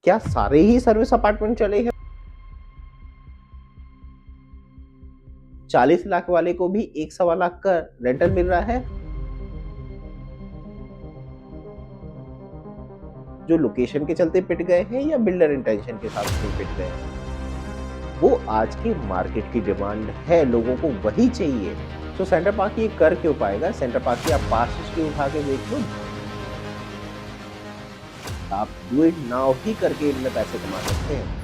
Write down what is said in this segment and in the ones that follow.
क्या सारे ही service apartment चले हैं? 40 लाख वाले को भी 1 सवा लाख का रेंटल मिल रहा है। जो लोकेशन के चलते पिट गए हैं या बिल्डर इंटेंशन के साथ नहीं पिट गए हैं। वो आज की मार्केट की डिमांड है, लोगों को वही चाहिए। तो सेंटर पार्क ये कर क्यों पाएगा? सेंटर पार्क की आप पास्ट हिस्ट्री उठा के देख लो। आप डू इट नाउ ही करके इनमें पैसे कमा सकते हैं।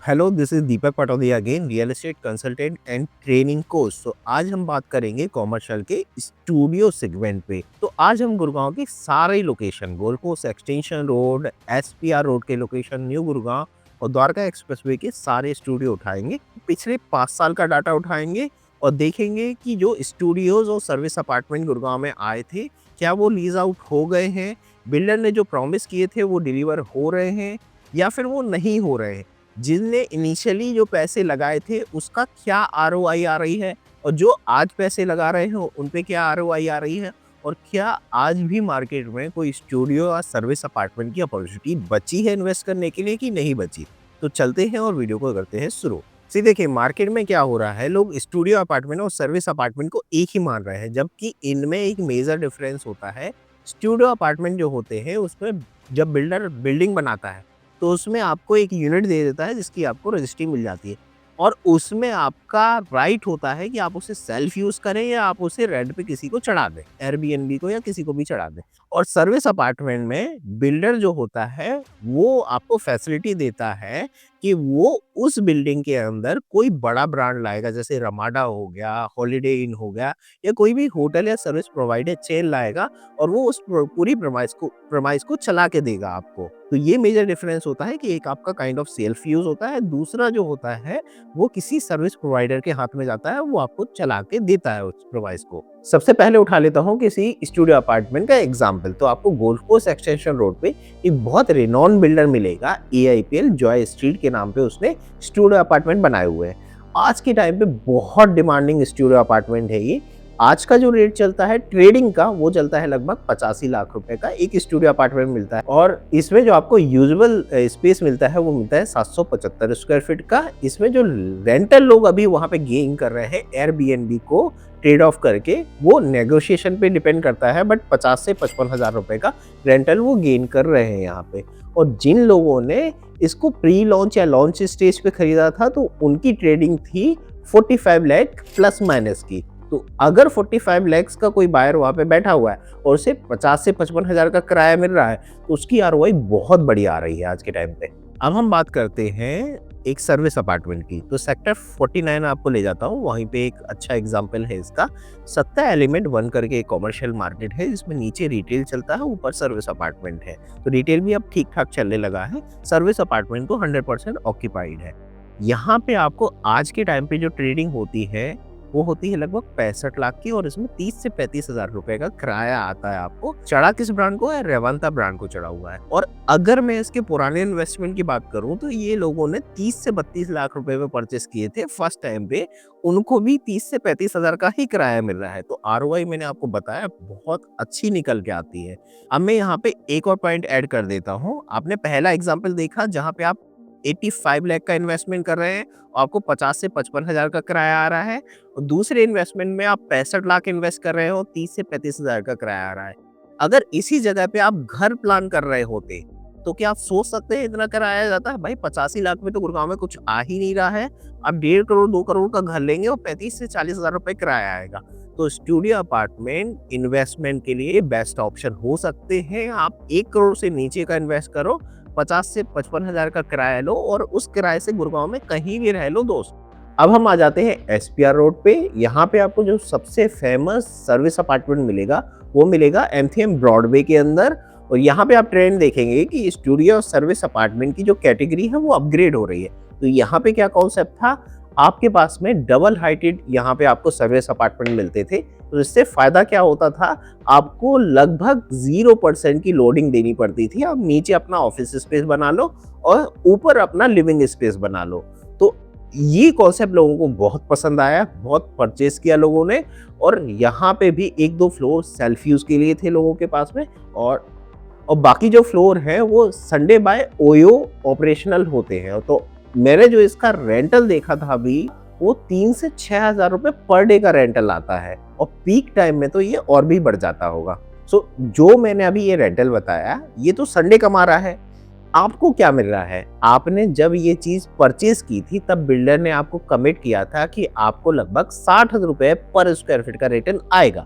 Hello, this is Deepak Pataudi again, real estate consultant and training coach. तो आज हम बात करेंगे कॉमर्शियल के स्टूडियो सेगमेंट पे। तो आज हम गुड़गांव की सारी location, gold coast extension road, SPR road के लोकेशन, न्यू गुड़गांव और द्वारका एक्सप्रेसवे के सारे स्टूडियो उठाएंगे। पिछले 5 साल का डाटा उठाएंगे और देखेंगे कि जो स्टूडियोज और सर्विस अपार्टमेंट गुड़गांव में आए थे, क्या वो लीज आउट हो गए हैं, बिल्डर ने जो प्रॉमिस किए थे वो डिलीवर हो रहे हैं या फिर वो नहीं हो रहे हैं। जिनने इनिशियली जो पैसे लगाए थे उसका क्या आरओआई आ रही है और जो आज पैसे लगा रहे हो उन पे क्या आरओआई आ रही है, और क्या आज भी मार्केट में कोई स्टूडियो या सर्विस अपार्टमेंट की अपॉर्चुनिटी बची है इन्वेस्ट करने के लिए कि नहीं बची। तो चलते हैं और वीडियो को करते हैं शुरू। सी देखिए, मार्केट में क्या हो रहा है, लोग स्टूडियो अपार्टमेंट और सर्विस अपार्टमेंट को एक ही मान रहे हैं, जबकि इनमें एक मेजर डिफरेंस होता है। स्टूडियो अपार्टमेंट जो होते हैं उसमें जब बिल्डर बिल्डिंग बनाता है तो उसमें आपको एक यूनिट दे देता है जिसकी आपको रजिस्ट्री मिल जाती है और उसमें आपका राइट होता है कि आप उसे सेल्फ यूज करें या आप उसे रेंट पे किसी को चढ़ा दें, एयरबीएनबी को या किसी को भी चढ़ा दें। और सर्विस अपार्टमेंट में बिल्डर जो होता है वो आपको फैसिलिटी देता है कि वो उस बिल्डिंग के अंदर कोई बड़ा ब्रांड लाएगा, जैसे रमाडा हो गया, हॉलिडे इन हो गया या कोई भी होटल या सर्विस प्रोवाइडर चेन लाएगा और वो उस पूरी प्रमाइस को चला के देगा आपको। तो ये मेजर डिफरेंस होता है कि एक आपका काइंड ऑफ सेल्फ यूज होता है, दूसरा जो होता है वो किसी सर्विस प्रोवाइडर के हाथ में जाता है, वो आपको चला के देता है उस प्रोवाइस को। सबसे पहले उठा लेता हूँ किसी स्टूडियो अपार्टमेंट का एग्जांपल। तो आपको गोल्ड कोस्ट एक्सटेंशन रोड पे एक बहुत रेनॉन बिल्डर मिलेगा, एआईपीएल जॉय स्ट्रीट के नाम पे उसने स्टूडियो अपार्टमेंट बनाए हुए हैं। आज के टाइम पे बहुत डिमांडिंग स्टूडियो अपार्टमेंट है ये। आज का जो रेट चलता है ट्रेडिंग का, वो चलता है लगभग 85 लाख रुपए का एक स्टूडियो अपार्टमेंट मिलता है और इसमें जो आपको यूजुअल स्पेस मिलता है वो मिलता है 775 स्क्वायर फीट का। इसमें जो रेंटल लोग अभी वहां पे गेन कर रहे हैं एयरबीएनबी को ट्रेड ऑफ करके, वो नेगोशिएशन पे डिपेंड करता है, बट 50 से 55 हजार रुपए का रेंटल वो गेन कर रहे हैं यहाँ पे। और जिन लोगों ने इसको प्री लॉन्च या लॉन्च स्टेज पे खरीदा था तो उनकी ट्रेडिंग थी 45 लाख प्लस माइनस की। तो अगर 45 लाख का कोई बायर वहां पे बैठा हुआ है और उसे 50 से 55 हजार का किराया मिल रहा है तो उसकी आरओआई बहुत बड़ी आ रही है आज के टाइम पे। अब हम बात करते हैं एक सर्विस अपार्टमेंट की। तो सेक्टर 49 आपको ले जाता हूँ, वहीं पे एक अच्छा एग्जांपल है इसका। सत्ता एलिमेंट 1 करके एक कॉमर्शियल मार्केट है जिसमें नीचे रिटेल चलता है, ऊपर सर्विस अपार्टमेंट है। तो रिटेल भी अब ठीक ठाक चलने लगा है, सर्विस अपार्टमेंट तो 100% ऑक्यूपाइड है। यहाँ पे आपको आज के टाइम पे जो ट्रेडिंग होती है वो होती है लगभग 65 लाख की और इसमें 30 से 35 हजार रुपए का किराया आता है आपको। चढ़ा किस ब्रांड को है? रेवंता ब्रांड को चढ़ा हुआ है। और अगर मैं इसके पुराने इन्वेस्टमेंट की बात करूं तो ये लोगों ने 30 से 32 लाख रुपए में परचेस किए थे फर्स्ट टाइम पे, उनको भी 30 से 35 हजार का ही किराया मिल रहा है। तो आरओआई मैंने आपको बताया बहुत अच्छी निकल के आती है। अब मैं यहाँ पे एक और पॉइंट ऐड कर देता हूँ। आपने पहला एग्जाम्पल देखा जहाँ पे आप 85 लाख का इन्वेस्टमेंट कर रहे हैं और आपको 50 से 55 हजार का किराया आ रहा है, और दूसरे इन्वेस्टमेंट में आप 65 लाख इन्वेस्ट कर रहे हो, 30 से 35 हजार का किराया आ रहा है। अगर इसी जगह पे आप घर प्लान कर रहे होते तो क्या आप सोच सकते हैं इतना किराया जाता है? भाई 85 लाख में तो गुड़गांव में कुछ आ ही नहीं रहा है। आप 1.5 करोड़ 2 करोड़ का घर लेंगे और 35 से 40 हजार रुपए किराया आएगा। तो स्टूडियो अपार्टमेंट इन्वेस्टमेंट के लिए बेस्ट ऑप्शन हो सकते हैं। आप 1 करोड़ से नीचे का इन्वेस्ट करो, 50 से 55 हजार का किराया लो और उस किराए से गुड़गांव में कहीं भी रह लो दोस्त। अब हम आ जाते हैं एसपीआर रोड पे। यहाँ पे आपको जो सबसे फेमस सर्विस अपार्टमेंट मिलेगा वो मिलेगा एमथीएम ब्रॉडवे के अंदर। और यहाँ पे आप ट्रेंड देखेंगे कि स्टूडियो और सर्विस अपार्टमेंट की जो कैटेगरी है वो अपग्रेड हो रही है। तो यहाँ पे क्या कॉन्सेप्ट था, आपके पास में डबल हाइटेड यहाँ पे आपको सर्विस अपार्टमेंट मिलते थे। तो इससे फायदा क्या होता था, आपको लगभग 0% की लोडिंग देनी पड़ती थी। आप नीचे अपना ऑफिस स्पेस बना लो और ऊपर अपना लिविंग स्पेस बना लो। तो ये कॉन्सेप्ट लोगों को बहुत पसंद आया, बहुत परचेस किया लोगों ने। और यहाँ पे भी 1-2 फ्लोर सेल्फ यूज के लिए थे लोगों के पास में, और और बाकी जो फ्लोर है वो संडे बाय ओयो ऑपरेशनल होते हैं। तो मैंने जो इसका रेंटल देखा था अभी, वो 3 से 6,000 रुपए पर डे का रेंटल आता है और पीक टाइम में तो ये और भी बढ़ जाता होगा। सो जो मैंने अभी ये रेंटल बताया, ये तो संडे कमा रहा है। आपको क्या मिल रहा है? आपने जब ये चीज परचेज की थी तब बिल्डर ने आपको कमिट किया था कि आपको लगभग 60 रुपए पर स्क्वायर फीट का रिटर्न आएगा।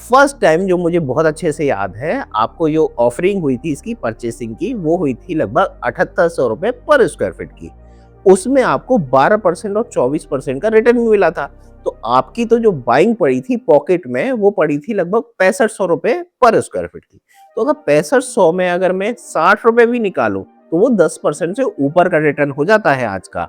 फर्स्ट टाइम जो मुझे बहुत अच्छे से याद है, आपको जो ऑफरिंग हुई थी इसकी परचेसिंग की, वो हुई थी लगभग 7800 रुपए पर स्क्वायर फीट की। उसमें आपको 12% और 24% का रिटर्न मिला था। तो आपकी तो जो बाइंग पड़ी थी पॉकेट में, वो पड़ी थी लगभग 6500 रुपए पर स्क्वायर फीट की। तो अगर 6500 में अगर मैं 60 रुपए भी निकालूं, तो वो 10% से ऊपर का रिटर्न हो जाता है आज का।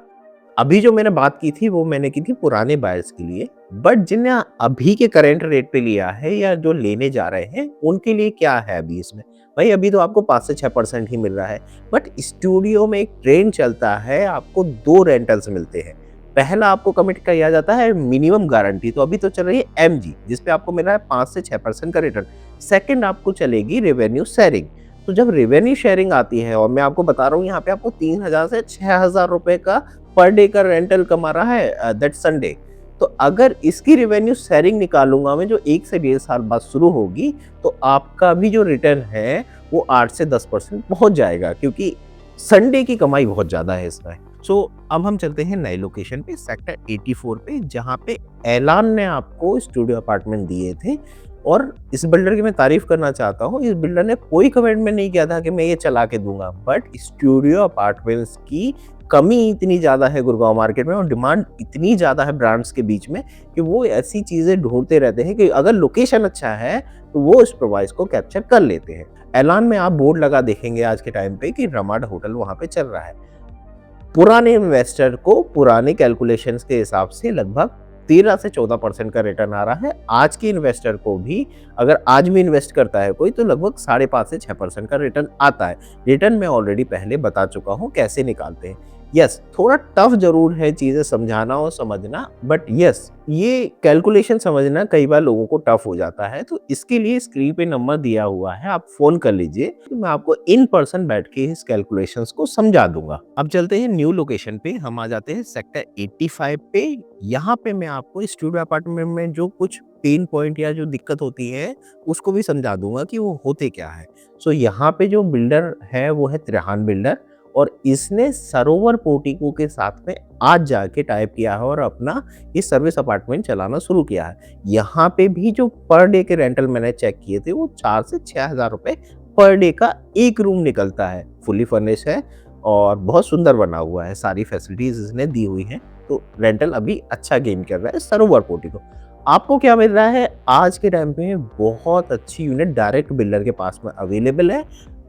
अभी जो मैंने बात की थी वो मैंने की थी पुराने बायर्स के लिए, बट जिन्हें अभी के करंट रेट पे लिया है या जो लेने जा रहे हैं, उनके लिए क्या है अभी इसमें? भाई अभी तो आपको 5 से 6% ही मिल रहा है, बट स्टूडियो में एक ट्रेंड चलता है, आपको 2 रेंटल्स मिलते हैं। पहला आपको कमिट किया जाता है मिनिमम गारंटी, तो अभी तो चल रही है एमजी, जिसपे आपको मिल रहा है 5 से 6% का रिटर्न। सेकंड आपको चलेगी रेवेन्यू शेयरिंग। तो जब रेवेन्यू शेयरिंग आती है, और मैं आपको बता रहा हूँ यहाँ पे आपको 3000 से 6000 रुपए का पर डे का रेंटल कमा रहा है दैट संडे। तो अगर इसकी रेवेन्यू शेयरिंग निकालूंगा मैं, जो 1 से 1.5 साल बाद शुरू होगी, तो आपका भी जो रिटर्न है वो 8 से 10% पहुंच जाएगा, क्योंकि संडे की कमाई बहुत ज्यादा है इसमें। सो अब हम चलते हैं नई लोकेशन पे, सेक्टर 84 पे, जहाँ पे एलान ने आपको स्टूडियो अपार्टमेंट दिए थे। और इस बिल्डर की मैं तारीफ करना चाहता हूँ, इस बिल्डर ने कोई कमेंट में नहीं किया था कि मैं ये चला के दूंगा, बट स्टूडियो अपार्टमेंट्स की कमी इतनी ज़्यादा है गुड़गांव मार्केट में और डिमांड इतनी ज़्यादा है ब्रांड्स के बीच में कि वो ऐसी चीज़ें ढूंढते रहते हैं कि अगर लोकेशन अच्छा है तो वो इस प्राइस को कैप्चर कर लेते हैं। एलान में आप बोर्ड लगा देखेंगे आज के टाइम पे कि रमाड होटल वहाँ पे चल रहा है। पुराने इन्वेस्टर को पुराने कैलकुलेशंस के हिसाब से लगभग 13 से 14% का रिटर्न आ रहा है। आज के इन्वेस्टर को भी अगर आज भी इन्वेस्ट करता है कोई, तो लगभग 5.5 से 6% का रिटर्न आता है। रिटर्न मैं ऑलरेडी पहले बता चुका हूँ कैसे निकालते हैं। यस, थोड़ा टफ जरूर है चीजें समझाना और समझना, बट यस, ये कैलकुलेशन समझना कई बार लोगों को टफ हो जाता है। तो इसके लिए स्क्रीन पे नंबर दिया हुआ है, आप फोन कर लीजिए, तो मैं आपको इन पर्सन बैठ के इस कैलकुलेशंस को समझा दूंगा। अब चलते हैं न्यू लोकेशन पे, हम आ जाते हैं सेक्टर 85 पे। यहाँ पे मैं आपको स्टूडियो अपार्टमेंट में जो कुछ पेन पॉइंट या जो दिक्कत होती है उसको भी समझा दूंगा कि वो होते क्या है। सो यहाँ पे जो बिल्डर है वो है त्रिहान बिल्डर, और इसने सरोवर पोर्टिको के साथ में आज जाके टाइप किया है और अपना ये सर्विस अपार्टमेंट चलाना शुरू किया है। यहाँ पे भी जो पर डे के रेंटल मैंने चेक किए थे, वो 4 से 6,000 रुपए पर डे का एक रूम निकलता है। फुली फर्निश है और बहुत सुंदर बना हुआ है, सारी फैसिलिटीज इसने दी हुई हैं। तो रेंटल अभी अच्छा गेन कर रहा है सरोवर पोर्टिको। आपको क्या मिल रहा है? आज के टाइम पे बहुत अच्छी यूनिट डायरेक्ट बिल्डर के पास में अवेलेबल है।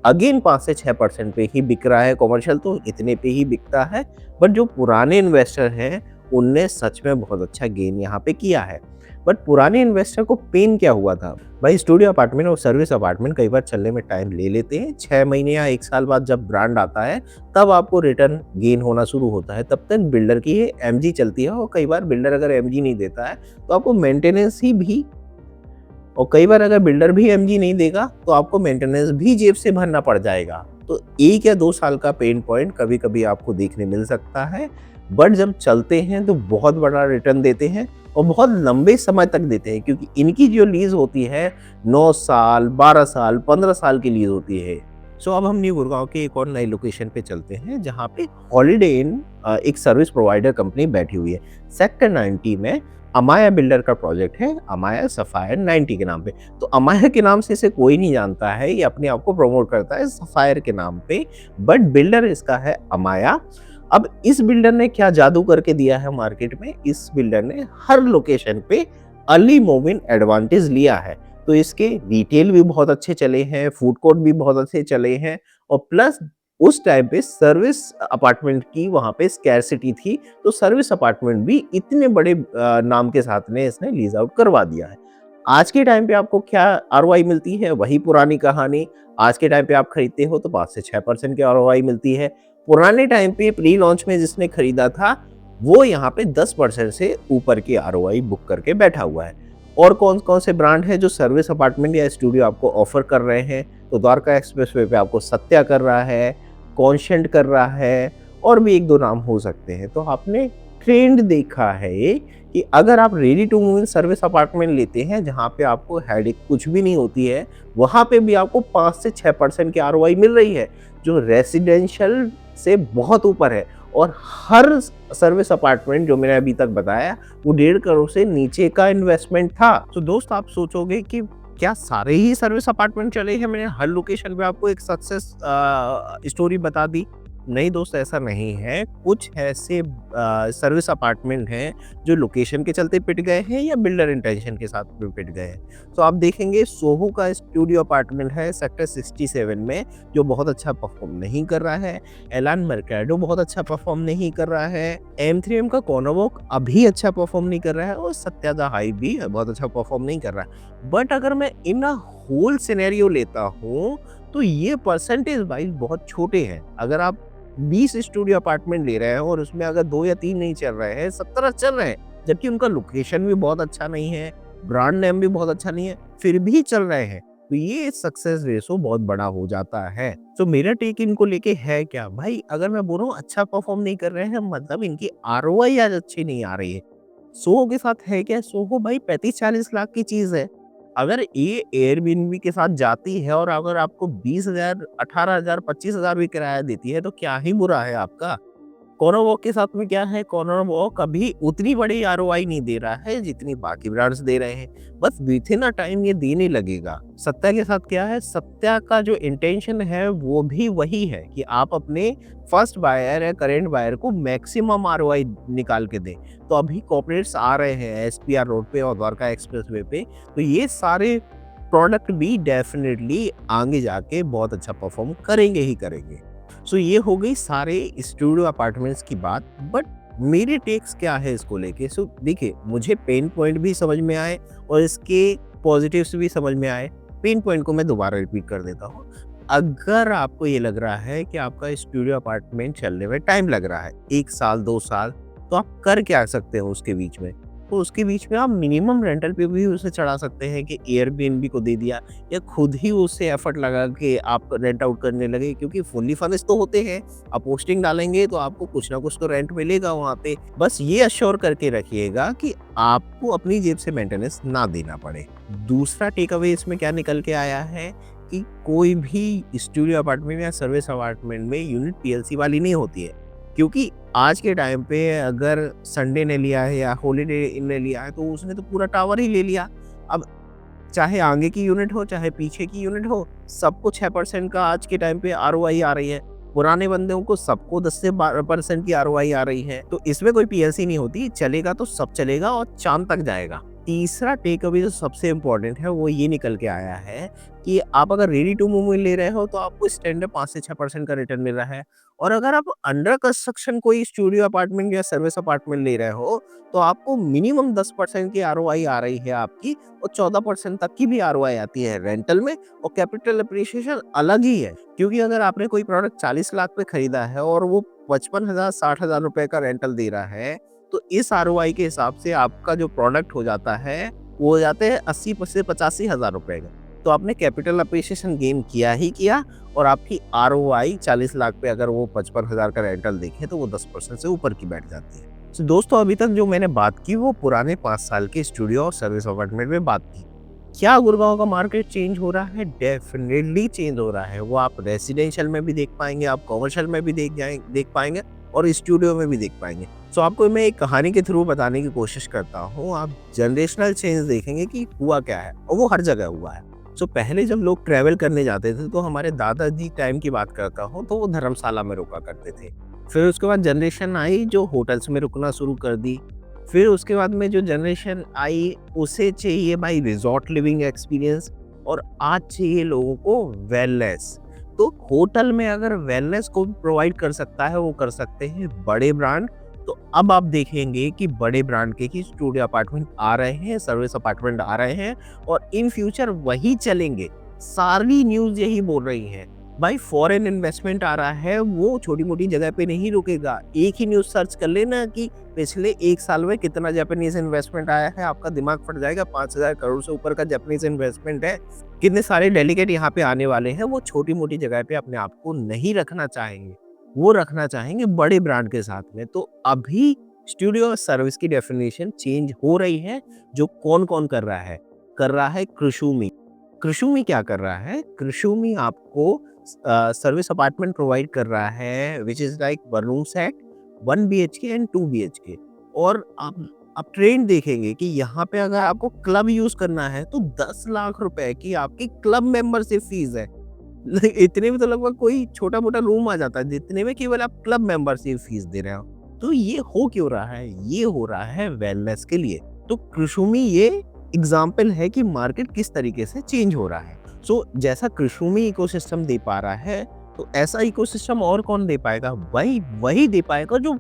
अगेन 5 से 6% पे ही बिक रहा है, कॉमर्शियल तो इतने पे ही बिकता है, बट जो पुराने इन्वेस्टर हैं उनने सच में बहुत अच्छा गेन यहाँ पे किया है। बट पुराने इन्वेस्टर को पेन क्या हुआ था? भाई स्टूडियो अपार्टमेंट और सर्विस अपार्टमेंट कई बार चलने में टाइम ले लेते हैं। 6 महीने या 1 साल बाद जब ब्रांड आता है तब आपको रिटर्न गेन होना शुरू होता है। तब तक बिल्डर की ये एमजी चलती है, और कई बार बिल्डर अगर एमजी नहीं देता है तो आपको मेंटेनेंस ही भी, और कई बार अगर बिल्डर भी एमजी नहीं देगा तो आपको मेंटेनेंस भी जेब से भरना पड़ जाएगा। तो 1 या 2 साल का पेन पॉइंट कभी कभी आपको देखने मिल सकता है, बट जब चलते हैं तो बहुत बड़ा रिटर्न देते हैं और बहुत लंबे समय तक देते हैं, क्योंकि इनकी जो लीज होती है 9 साल, 12 साल, 15 साल की लीज होती है। सो अब हम न्यू गुड़गांव के एक और नई लोकेशन पे चलते हैं, जहाँ पे हॉलीडे इन एक सर्विस प्रोवाइडर कंपनी बैठी हुई है। सेक्टर 90 में अमाया बिल्डर का प्रोजेक्ट है, अमाया सफायर 90 के नाम पे। तो अमाया के नाम से इसे कोई नहीं जानता है, ये अपने आप को प्रमोट करता है सफायर के नाम पे, बट बिल्डर इसका है अमाया। अब इस बिल्डर ने क्या जादू करके दिया है मार्केट में? इस बिल्डर ने हर लोकेशन पे अर्ली मूव इन एडवांटेज लिया है। तो इसके रिटेल भी बहुत अच्छे चले हैं, फूड कोर्ट भी बहुत अच्छे चले हैं, और प्लस उस टाइम पे सर्विस अपार्टमेंट की वहां पे स्कैरसिटी थी, तो सर्विस अपार्टमेंट भी इतने बड़े नाम के साथ में इसने लीज आउट करवा दिया है। आज के टाइम पे आपको क्या आरओआई मिलती है? वही पुरानी कहानी। आज के टाइम पे आप खरीदते हो तो 5 से 6% की आरओआई मिलती है। पुराने टाइम पे प्री लॉन्च में जिसने खरीदा था वो यहाँ पे 10% से ऊपर की आरओआई बुक करके बैठा हुआ है। और कौन कौन से ब्रांड है जो सर्विस अपार्टमेंट या स्टूडियो आपको ऑफर कर रहे हैं? तो द्वारका एक्सप्रेसवे पे आपको सत्या कर रहा है, कॉन्शेंट कर रहा है और भी 1-2 नाम हो सकते हैं। तो आपने ट्रेंड देखा है कि अगर आप ready to move in service apartment लेते हैं जहाँ पे आपको हेडेक कुछ भी नहीं होती है, वहाँ पे भी आपको 5 से 6% की आरओआई मिल रही है, जो रेसिडेंशियल से बहुत ऊपर है। और हर सर्विस अपार्टमेंट जो मैंने अभी तक बताया वो 1.5 करोड़ से नीचे का इन्वेस्टमेंट था। तो दोस्त आप सोचोगे कि क्या सारे ही सर्विस अपार्टमेंट चले हैं? मैंने हर लोकेशन पे आपको एक सक्सेस स्टोरी बता दी। नहीं दोस्त, ऐसा नहीं है। कुछ ऐसे सर्विस अपार्टमेंट हैं जो लोकेशन के चलते पिट गए हैं या बिल्डर इंटेंशन के साथ में पिट गए हैं। तो आप देखेंगे सोहो का स्टूडियो अपार्टमेंट है सेक्टर 67 में, जो बहुत अच्छा परफॉर्म नहीं कर रहा है। एलान मर्केडो बहुत अच्छा परफॉर्म नहीं कर रहा है। M3M का कॉर्नर वॉक अभी अच्छा परफॉर्म नहीं कर रहा है और सत्या द हाई भी बहुत अच्छा परफॉर्म नहीं कर रहा है। बट अगर मैं इन होल सिनेरियो लेता हूँ तो ये परसेंटेज वाइज बहुत छोटे हैं। अगर आप 20 स्टूडियो अपार्टमेंट ले रहे हैं और उसमें अगर 2 या 3 नहीं चल रहे हैं, 17 चल रहे हैं, जबकि उनका लोकेशन भी बहुत अच्छा नहीं है, ब्रांड नेम भी बहुत अच्छा नहीं है, फिर भी चल रहे हैं, तो ये सक्सेस रेशो बहुत बड़ा हो जाता है। तो मेरा टेक इनको लेके है क्या भाई, अगर मैं बोलूँ अच्छा परफॉर्म नहीं कर रहे हैं मतलब इनकी आरओआई आज अच्छी नहीं आ रही है। सोहो के साथ है क्या, सोहो भाई 35-40 लाख की चीज है। अगर ये एयरबीएनबी के साथ जाती है और अगर आपको 20,000, 18,000, 25,000 भी किराया देती है तो क्या ही बुरा है आपका। कॉर्नर वॉक के साथ में क्या है, कॉर्नर वॉक अभी उतनी बड़ी आरओआई नहीं दे रहा है जितनी बाकी ब्रांड्स दे रहे हैं, बस विथिन अ टाइम ये देने लगेगा। सत्या के साथ क्या है, सत्या का जो इंटेंशन है वो भी वही है कि आप अपने फर्स्ट बायर या करेंट बायर को मैक्सिमम आरओआई निकाल के दें। तो अभी कॉर्पोरेट्स आ रहे हैं एसपीआर रोड पे और द्वारका एक्सप्रेसवे पे, तो ये सारे प्रोडक्ट भी डेफिनेटली आगे जाके बहुत अच्छा परफॉर्म करेंगे ही करेंगे। सो ये हो गई सारे स्टूडियो अपार्टमेंट्स की बात। बट मेरे टेक्स क्या है इसको लेके, सो देखिए मुझे पेन पॉइंट भी समझ में आए और इसके पॉजिटिव्स भी समझ में आए। पेन पॉइंट को मैं दोबारा रिपीट कर देता हूँ। अगर आपको ये लग रहा है कि आपका स्टूडियो अपार्टमेंट चलने में टाइम लग रहा है 1 साल 2 साल, तो आप कर क्या सकते हो उसके बीच में, तो उसके बीच में आप मिनिमम रेंटल पे भी उसे चढ़ा सकते हैं कि एयरबीएनबी को दे दिया या खुद ही उससे एफर्ट लगा के आप रेंट आउट करने लगे, क्योंकि फुल्ली फर्निश्ड तो होते हैं। आप पोस्टिंग डालेंगे तो आपको कुछ ना कुछ तो रेंट मिलेगा वहाँ पे। बस ये अश्योर करके रखिएगा कि आपको अपनी जेब से मेंटेनेंस ना देना पड़े। दूसरा टेक अवे इसमें क्या निकल के आया है कि कोई भी स्टूडियो अपार्टमेंट या सर्विस अपार्टमेंट में यूनिट पीएलसी वाली नहीं होती है, क्योंकि आज के टाइम पे अगर संडे ने लिया है या हॉलीडे ने लिया है तो उसने तो पूरा टावर ही ले लिया। अब चाहे आगे की यूनिट हो चाहे पीछे की यूनिट हो, सबको 6% का आज के टाइम पे आरओआई आ रही है। पुराने बंदों को सबको 10 से 12% की आरओआई आ रही है। तो इसमें कोई पीएलसी नहीं होती, चलेगा तो सब चलेगा और चांद तक जाएगा। तीसरा टेक अवे जो सबसे इम्पोर्टेंट है वो ये निकल के आया है कि आप अगर रेडी टू मूव में ले रहे हो तो आपको स्टैंडर्ड 5 से 6% का रिटर्न मिल रहा है। और अगर आप अंडर कंस्ट्रक्शन कोई स्टूडियो अपार्टमेंट या सर्विस अपार्टमेंट ले रहे हो तो आपको मिनिमम 10% की आरओआई आ रही है आपकी, और 14% तक की भी आरओआई आती है रेंटल में। और कैपिटल अप्रिसिएशन अलग ही है, क्योंकि अगर आपने कोई प्रोडक्ट 40 लाख पे खरीदा है और वो 55,000 60,000 रुपए का रेंटल दे रहा है, तो इस आरओआई के हिसाब से आपका जो प्रोडक्ट हो जाता है वो हो जाते हैं 80 से 85,000 रुपए का। तो आपने कैपिटल अप्रिसिएशन गेन किया ही किया, और आपकी आरओआई 40 लाख पे अगर वो 55,000 का रेंटल देखे तो वो 10% से ऊपर की बैठ जाती है। तो दोस्तों अभी तक जो मैंने बात की वो पुराने 5 साल के स्टूडियो और सर्विस अपार्टमेंट में बात की। क्या गुड़गांव का मार्केट चेंज हो रहा है? डेफिनेटली चेंज हो रहा है। वो आप रेसिडेंशियल में भी देख पाएंगे, आप कॉमर्शियल में भी देख पाएंगे और स्टूडियो में भी देख पाएंगे। सो आपको मैं एक कहानी के थ्रू बताने की कोशिश करता हूँ। आप जनरेशनल चेंज देखेंगे कि हुआ क्या है, और वो हर जगह हुआ है। सो पहले जब लोग ट्रैवल करने जाते थे तो हमारे दादाजी टाइम की बात करता हूँ तो वो धर्मशाला में रुका करते थे। फिर उसके बाद जनरेशन आई जो होटल्स में रुकना शुरू कर दी। फिर उसके बाद में जो जनरेशन आई उसे चाहिए भाई रिजॉर्ट लिविंग एक्सपीरियंस, और आज चाहिए लोगों को वेलनेस। तो होटल में अगर वेलनेस को प्रोवाइड कर सकता है वो कर सकते हैं बड़े ब्रांड। तो अब आप देखेंगे कि बड़े ब्रांड के ही स्टूडियो अपार्टमेंट आ रहे हैं, सर्विस अपार्टमेंट आ रहे हैं, और इन फ्यूचर वही चलेंगे। सारी न्यूज़ यही बोल रही है भाई, फॉरेन इन्वेस्टमेंट आ रहा है, वो छोटी मोटी जगह पे नहीं रुकेगा। एक ही न्यूज़ सर्च कर लेना कि पिछले 1 साल में कितना जापानीज इन्वेस्टमेंट आया है, आपका दिमाग फट जाएगा। 5,000 करोड़ से ऊपर का जापानीज इन्वेस्टमेंट है कितने सारे डेलीगेट यहाँ पे आने वाले हैं, वो छोटी-मोटी जगह पे अपने आप को नहीं रखना चाहेंगे, वो रखना चाहेंगे बड़े ब्रांड के साथ में। तो अभी स्टूडियो सर्विस की डेफिनेशन चेंज हो रही है, जो कौन-कौन कर रहा है? कर रहा है कृषुमी। कृषुमी क्या कर रहा है? कृषुमी आपको सर्विस अपार्टमेंट प्रोवाइड कर रहा है which is like 1 room set, 1 BHK and 2 BHK. और आप ट्रेंड देखेंगे कि यहाँ पे अगर आपको क्लब यूज़ करना है तो 10 लाख रुपए की आपकी क्लब मेंबरशिप फीस है। इतने में तो लगभग कोई छोटा-मोटा रूम आ जाता है, जितने में केवल आप क्लब मेंबरशिप फीस दे रहे हो। तो ये हो क्यों रहा है? ये हो रहा है वेलनेस के लिए। तो कृषुमी ये एग्ज़ाम्पल है कि मार्केट किस तरीके से चेंज हो रहा है। सो जैसा कृषुमी इकोसिस्टम दे पा रहा है, तो ऐसा इकोसिस्टम और कौन दे पाएगा? वही दे पाएगा जो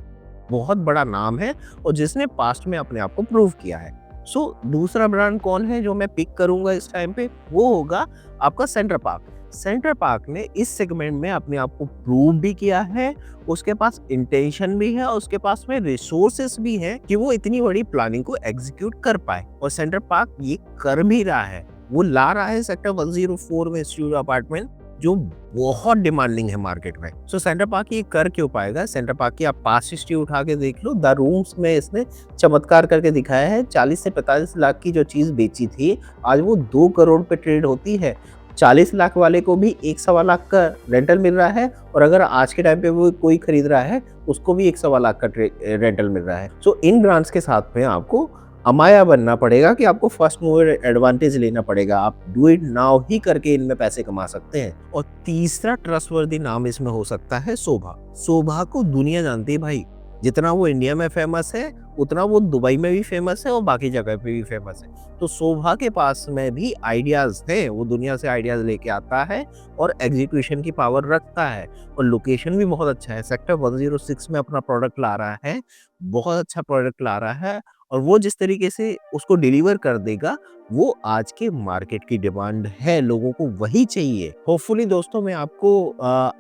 बहुत बड़ा नाम है और जिसने पास्ट में अपने आप को प्रूव किया है। दूसरा ब्रांड कौन है जो मैं पिक करूँगा इस टाइम पे? वो होगा आपका सेंटर पार्क। सेंटर पार्क ने इस सेगमेंट में अपने आप को प्रूव भी किया है, उसके पास इंटेंशन भी है और उसके पास में रिसोर्सेस भी हैं कि वो इतनी बड़ी प्लानिंग को एग्जीक्यूट कर पाए और सेंटर पार्क ये कर भी रहा है। वो ला रहा है सेक्टर 104 में स्टूडियो अपार्टमेंट जो बहुत डिमांडिंग है मार्केट में। सेंटर पार्क ये कर क्यों पाएगा? सेंटर पार्क की आप पास्ट हिस्ट्री उठा के देख लो, द रूम्स में इसने चमत्कार करके दिखाया है। 40 से 45 लाख की जो चीज़ बेची थी, आज वो 2 करोड़ पे ट्रेड होती है। 40 लाख वाले को भी 1 सवा लाख का रेंटल मिल रहा है और अगर आज के टाइम पे वो कोई खरीद रहा है, उसको भी 1 सवा लाख का रेंटल मिल रहा है। इन ब्रांड्स के साथ में आपको अमाया बनना पड़ेगा कि आपको फर्स्ट मूवर एडवांटेज लेना पड़ेगा। आप डू इट नाउ ही करके इनमें पैसे कमा सकते हैं। और तीसरा ट्रस्टवर्दी नाम इसमें हो सकता है शोभा। शोभा को दुनिया जानती है भाई। जितना वो इंडिया में फेमस है, उतना वो दुबई में भी फेमस है और बाकी जगह पे भी फेमस है। तो शोभा के पास में भी आइडियाज है, वो दुनिया से आइडियाज लेके आता है और एग्जीक्यूशन की पावर रखता है और लोकेशन भी बहुत अच्छा है। सेक्टर 106 में अपना प्रोडक्ट ला रहा है, बहुत अच्छा प्रोडक्ट ला रहा है और वो जिस तरीके से उसको डिलीवर कर देगा, वो आज के मार्केट की डिमांड है, लोगों को वही चाहिए। होपफुली दोस्तों मैं आपको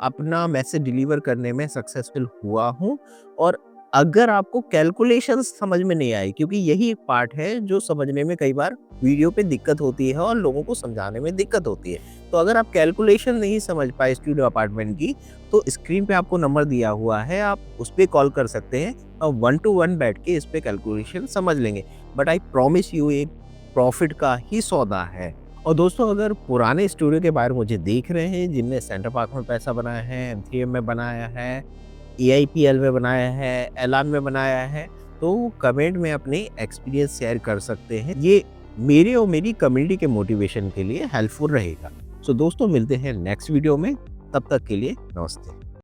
अपना मैसेज डिलीवर करने में सक्सेसफुल हुआ हूँ। और अगर आपको कैलकुलेशंस समझ में नहीं आई, क्योंकि यही एक पार्ट है जो समझने में कई बार वीडियो पे दिक्कत होती है और लोगों को समझाने में दिक्कत होती है। तो अगर आप कैलकुलेशन नहीं समझ पाए स्टूडियो अपार्टमेंट की, तो स्क्रीन पे आपको नंबर दिया हुआ है, आप उस पे कॉल कर सकते हैं और 1 टू 1 बैठ के इस पे कैलकुलेशन समझ लेंगे। बट आई प्रॉमिस यू एक प्रॉफिट का ही सौदा है। और दोस्तों अगर पुराने स्टूडियो के बारे मुझे देख रहे हैं जिनने सेंटर पार्क में पैसा बनाया है, M3M में बनाया है, EIPL में बनाया है, एलान में बनाया है, तो कमेंट में अपने एक्सपीरियंस शेयर कर सकते हैं। ये मेरे और मेरी कम्युनिटी के मोटिवेशन के लिए हेल्पफुल रहेगा। दोस्तों मिलते हैं नेक्स्ट वीडियो में, तब तक के लिए नमस्ते।